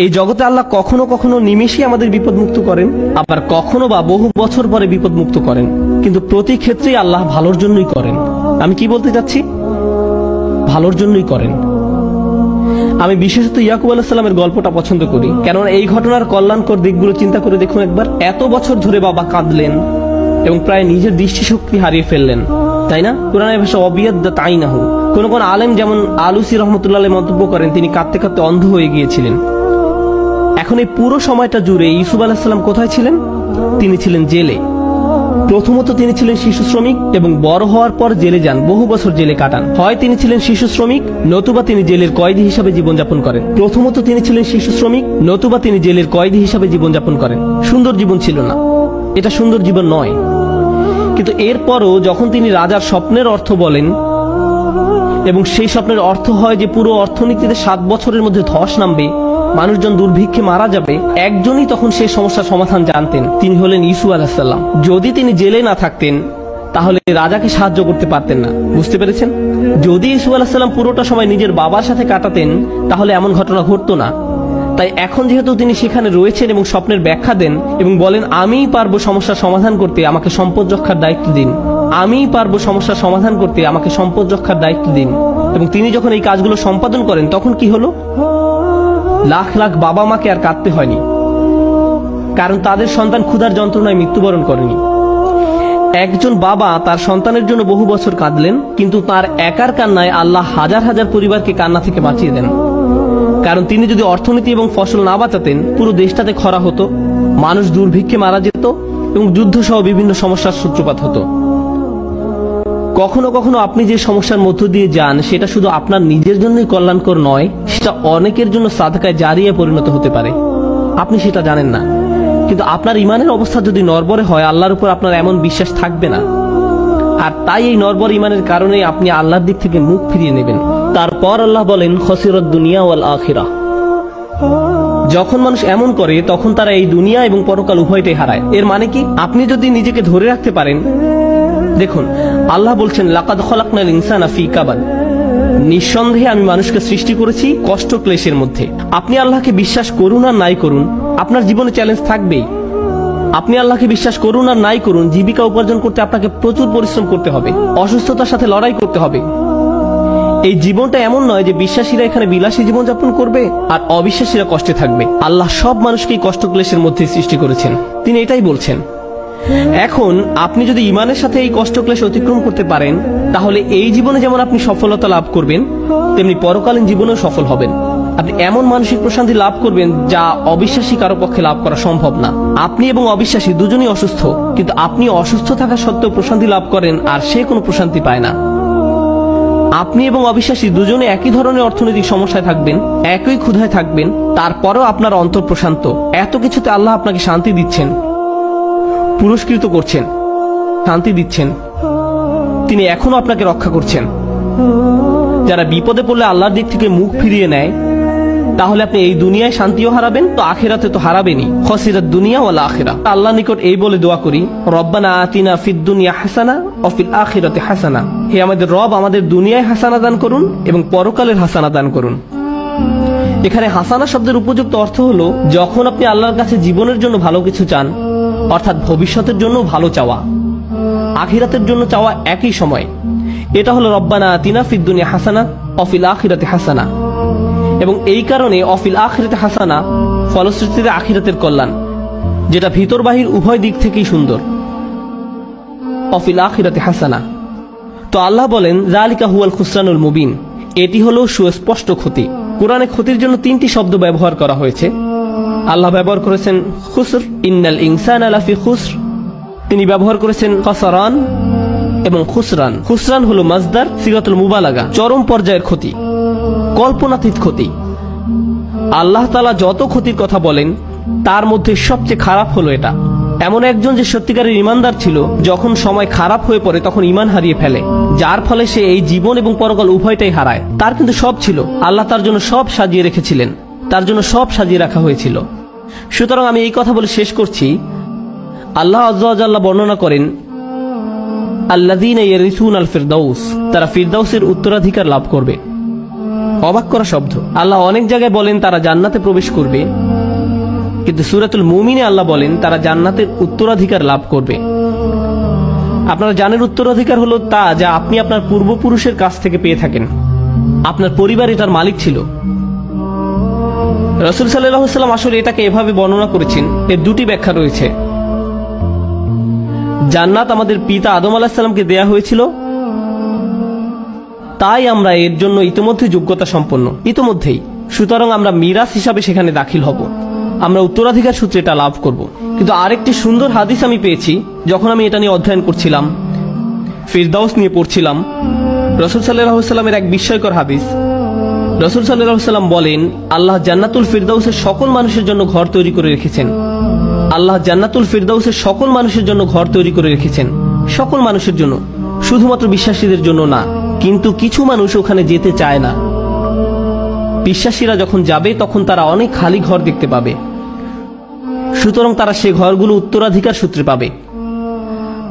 এই জগতে আল্লাহ কখনো কখনো নিমেষেই আমাদের বিপদ মুক্ত করেন, আবার কখনো বা বহু বছর পরে বিপদ মুক্ত করেন, কিন্তু প্রতি ক্ষেত্রেই আল্লাহ ভালোর জন্যই করেন। আমি কি বলতে চাচ্ছি? ভালোর জন্যই করেন। আমি বিশেষত ইয়াকুব আলাইহিস সালামের গল্পটা পছন্দ করি, কেননা এই ঘটনার কল্যাণকর দিকগুলো চিন্তা করে দেখুন একবার। এত বছর ধরে বাবা কাঁদলেন এবং প্রায় নিজের দৃষ্টিশক্তি হারিয়ে ফেললেন, তাই না? কোরআনের ভাষা অবিয়াদ্দাত আইনাহু। কোন কোন আলেম যেমন আলুসি রহমতুল্লাহ আলাইহি মন্তব্য করেন তিনি কাঁদতে কাঁদতে অন্ধ হয়ে গিয়েছিলেন। এখন এই পুরো সময়টা জুড়ে ইউসুফ আলাইহিস সালাম কোথায় ছিলেন? তিনি ছিলেন জেলে। প্রথমত তিনি ছিলেন শিশু শ্রমিক এবং বড় হওয়ার পর জেলে যান, বহু বছর জেলে কাটান। হয় তিনি ছিলেন শিশু শ্রমিক, নতুবা তিনি জেলের কয়েদি হিসাবে জীবনযাপন করেন। প্রথমত তিনি ছিলেন শিশু শ্রমিক, নতুবা তিনি জেলের কয়েদি হিসাবে জীবনযাপন করেন। সুন্দর জীবন ছিল না, এটা সুন্দর জীবন নয়। কিন্তু এরপরও যখন তিনি রাজার স্বপ্নের অর্থ বলেন এবং সেই স্বপ্নের অর্থ হয় যে পুরো অর্থনীতিতে 7 বছরের মধ্যে ধস নামবে, মানুষজন দুর্ভিক্ষে মারা যাবে, একজনই তখন সেই সমস্যার সমাধান জানতেন, তিনি হলেন ইউসুফ আলাইহিস সালাম। যদি তিনি জেলে না থাকতেন তাহলে রাজাকে সাহায্য করতে পারতেন না। বুঝতে পেরেছেন? যদি ইউসুফ আলাইহিস সালাম পুরোটা সময় নিজের বাবার সাথে কাটাতেন তাহলে এমন ঘটনা ঘটতো না। তাই এখন যেহেতু তিনি সেখানে রয়েছেন এবং স্বপ্নের ব্যাখ্যা দেন এবং বলেন আমিই পারবো সমস্যার সমাধান করতে, আমাকে সম্পদ রক্ষার দায়িত্ব দিন, আমিই পারবো সমস্যার সমাধান করতে, আমাকে সম্পদ রক্ষার দায়িত্ব দিন, এবং তিনি যখন এই কাজগুলো সম্পাদন করেন তখন কি হলো? লাখ লাখ বাবা মাকে আর কাঁদতে হয়নি, কারণ তাদের সন্তান ক্ষুধার যন্ত্রণায় মৃত্যুবরণ করেনি। একজন বাবা তার সন্তানের জন্য বহু বছর কাঁদলেন, কিন্তু তার একার কান্নায় আল্লাহ হাজার হাজার পরিবারকে কান্না থেকে বাঁচিয়ে দেন। কারণ তিনি যদি অর্থনীতি এবং ফসল না বাঁচাতেন পুরো দেশটাতে খরা হতো, মানুষ দুর্ভিক্ষে মারা যেত এবং যুদ্ধ সহ বিভিন্ন সমস্যার সূত্রপাত হতো। কখনো কখনো আপনি যে সমস্যার মধ্য দিয়ে যান সেটা শুধু আপনার নিজের জন্যই কল্যাণকর নয়, সেটা অনেকের জন্য সাদকায়ে জারিয়া পরিণত হতে পারে। আপনি সেটা জানেন না, কিন্তু আপনার ইমানের অবস্থা যদি নড়বড়ে হয় আল্লাহর উপর আপনার এমন বিশ্বাস থাকবে না। আর তাই এই নড়বড়ে ইমানের কারণে আপনি আল্লাহর দিক থেকে মুখ ফিরিয়ে নেবেন। তারপর আল্লাহ বলেন খসিরাত দুনিয়া ওয়াল আখিরাহ। যখন মানুষ এমন করে তখন তারা এই দুনিয়া এবং পরকাল উভয়টাই হারায়। এর মানে কি? আপনি যদি নিজেকে ধরে রাখতে পারেন, দেখুন আল্লাহ বলছেন লাকাদ খলাকনাল ইনসানা ফি কাবাদ, নিঃসন্দেহে আমি মানুষকে সৃষ্টি করেছি কষ্ট ক্লেশের মধ্যে। আপনি আল্লাহকে বিশ্বাস করুন আর নাই করুন, আপনার জীবনে চ্যালেঞ্জ থাকবেই। আপনি আল্লাহকে বিশ্বাস করুন আর নাই করুন, জীবিকা উপার্জন করতে আপনাকে প্রচুর পরিশ্রম করতে হবে, অসুস্থতার সাথে লড়াই করতে হবে। এই জীবনটা এমন নয় যে বিশ্বাসীরা এখানে বিলাসী জীবনযাপন করবে আর অবিশ্বাসীরা কষ্টে থাকবে। আল্লাহ সব মানুষকেই কষ্ট ক্লেশের মধ্যে সৃষ্টি করেছেন, তিনি এটাই বলছেন। এখন আপনি যদি ইমানের সাথে এই কষ্ট ক্লেশ অতিক্রম করতে পারেন তাহলে এই জীবনে যেমন আপনি সফলতা লাভ করবেন তেমনি পরকালীন জীবনেও সফল হবেন। আপনি এমন মানসিক প্রশান্তি লাভ করবেন যা অবিশ্বাসী কারো পক্ষে লাভ করা সম্ভব না। আপনি এবং অবিশ্বাসী দুজনই অসুস্থ, কিন্তু আপনি অসুস্থ থাকা সত্ত্বেও প্রশান্তি লাভ করেন আর সে কোনো প্রশান্তি পায় না। আপনি এবং অবিশ্বাসী দুজনে একই ধরনের অর্থনৈতিক সমস্যায় থাকবেন, একই ক্ষুধায় থাকবেন, তারপরেও আপনার অন্তর প্রশান্ত। এত কিছুতে আল্লাহ আপনাকে শান্তি দিচ্ছেন, পুরস্কৃত করছেন, শান্তি দিচ্ছেন, তিনি এখনো আপনাকে রক্ষা করছেন। যারা বিপদে পড়লে আল্লাহর দিক থেকে মুখ ফিরিয়ে নেয় তাহলে আপনি এই দুনিয়ায় শান্তিও হারাবেন, তো আখিরাতে তো হারাবেনই। খসিরাত দুনিয়া ওয়াল আখিরাহ। আল্লাহর নিকট এই বলে দোয়া করি, রব্বানা আতিনা ফিদ দুনিয়া হাসানা ওয়া ফিল আখিরাতি হাসানা। হে আমাদের রব, আমাদের দুনিয়ায় হাসানা দান করুন এবং পরকালের হাসানা দান করুন। এখানে হাসানা শব্দের উপযুক্ত অর্থ হলো যখন আপনি আল্লাহর কাছে জীবনের জন্য ভালো কিছু চান, অর্থাৎ ভবিষ্যতের জন্য ভালো চাওয়া, আখিরাতের জন্য চাওয়া একই সময়। এটা হলো রব্বানা আতিনা ফিদ দুনিয়া হাসানা ওয়া ফিল আখিরাতি হাসানা। এবং এই কারণে অফিল আখিরাতে হাসানা, ফলশ্রুতিতে আখিরাতের কল্যাণ, যেটা ভিতর বাহির উভয় দিক থেকেই সুন্দর। অফিল আখিরাতে হাসানা। তো আল্লাহ বলেন যালিকা হুয়াল খুসরানুল মুবিন, এটি হলো সুস্পষ্ট ক্ষতি। কোরআনে ক্ষতির জন্য 3টি শব্দ ব্যবহার করা হয়েছে। আল্লাহ ব্যবহার করেছেন খুসর, ইন্নাল ইনসানা লাফি খুসর। তিনি ব্যবহার করেছেন খসরান এবং খুসরান। খুসরান হলো মাজদার সিগাতুল মুবালাগা, চরম পর্যায়ের ক্ষতি, কল্পনাতীত ক্ষতি। আল্লাহ তাআলা যত ক্ষতির কথা বলেন তার মধ্যে সবচেয়ে খারাপ হলো এটা। এমন একজন যে সত্যিকারের ইমানদার ছিল, যখন সময় খারাপ হয়ে পড়ে তখন ইমান হারিয়ে ফেলে, যার ফলে সে এই জীবন এবং পরকাল উভয়টাই হারায়। তার কিন্তু সব ছিল, আল্লাহ তার জন্য সব সাজিয়ে রেখেছিলেন, তার জন্য সব সাজিয়ে রাখা হয়েছিল। সুতরাং আমি এই কথা বলে শেষ করছি, আল্লাহ আযজা ওয়া জাল্লা বর্ণনা করেন আল্লাযীনা ইয়ারিসুনাল ফিরদাউস, তারা ফিরদাউসের উত্তরাধিকার লাভ করবে। অবাক করা শব্দ। আল্লাহ অনেক জায়গায় বলেন তারা জান্নাতে প্রবেশ করবে, কিন্তু সূরাতুল মুমিনে আল্লাহ বলেন তারা জান্নাতের উত্তরাধিকার লাভ করবে। আপনারা জানেন উত্তরাধিকার হলো তা যা আপনি আপনার পূর্বপুরুষের কাছ থেকে পেয়ে থাকেন। আপনার পরিবার এটার মালিক ছিল। রাসূল সাল্লাল্লাহু আলাইহি ওয়াসাল্লাম আসলে এটাকে এভাবে বর্ণনা করেছেন, এর দুটি ব্যাখ্যা রয়েছে। জান্নাত আমাদের পিতা আদম আলাইহিস সালামকে দেয়া হয়েছিল, তাই আমরা এর জন্য ইতিমধ্যে যোগ্যতা সম্পন্ন, ইতিমধ্যেই। সুতরাং আমরা মিরাস হিসাবে সেখানে দাখিল হব, আমরা উত্তরাধিকার সূত্রে এটা লাভ করব। কিন্তু আরেকটি সুন্দর হাদিস আমি পেয়েছি যখন আমি এটা নিয়ে অধ্যয়ন করছিলাম, ফিরদাউস নিয়ে পড়ছিলাম। রাসূল সাল্লাল্লাহু আলাইহি ওয়াসাল্লামের এক বিস্ময়কর হাদিস। রাসূল সাল্লাল্লাহু আলাইহি ওয়াসাল্লাম বলেন, আল্লাহ জান্নাতুল ফিরদাউসের সকল মানুষের জন্য ঘর তৈরি করে রেখেছেন। আল্লাহ জান্নাতুল ফিরদাউসের সকল মানুষের জন্য ঘর তৈরি করে রেখেছেন, সকল মানুষের জন্য, শুধুমাত্র বিশ্বাসীদের জন্য না। কিন্তু কিছু মানুষ ওখানে যেতে চায় না। বিশ্বাসীরা যখন যাবে তখন তারা অনেক খালি ঘর দেখতে পাবে, সুতরাং তারা সে ঘরগুলো উত্তরাধিকার সূত্রে পাবে।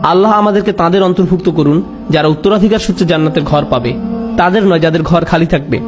আল্লাহ আমাদেরকে তাদের অন্তর্ভুক্ত করুন যারা উত্তরাধিকার সূত্রে জান্নাতের ঘর পাবে, তাদের নয় যাদের ঘর খালি থাকবে।